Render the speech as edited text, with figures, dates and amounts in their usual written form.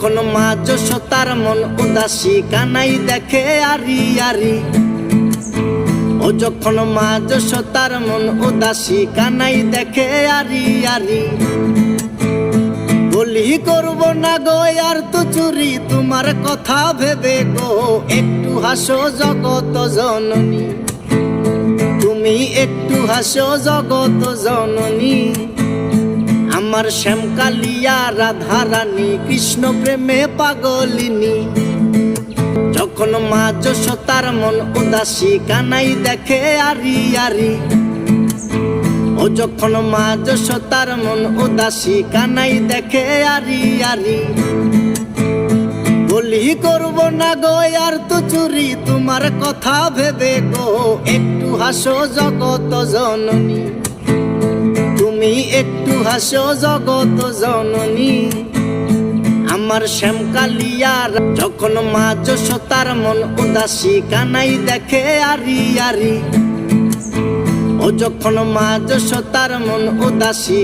যখন মা যশোদার মন উদাসী কানাই দেখে আরি আরি। ও যখন মা যশোদার মন উদাসী কানাই দেখে আরি আরি। বলি করব না গো আর তো চুরি তোমার কথা ভেবে গো, একটু হাসো জগত জননী, তুমি একটু হাসো জগত জননী। আমার শ্যামকালিয়া রাধারানী কৃষ্ণ প্রেমে পাগলিনী। যখন মা যশোদার মন উদাসী কানাই দেখে আরি আরি। ও যখন মা যশোদার মন উদাসী কানাই দেখে আরি আরি। বলি করব না গো আর তো চুরি তোমার কথা ভেবে গো, একটু হাসো জগত জননী, তুমি একটু হাসো জগত জননী। আমার শ্যামকালিয়া যখন মা যশোদার মন উদাসী কানাই দেখে আরি আরি। ও যখন মা যশোদার মন উদাসী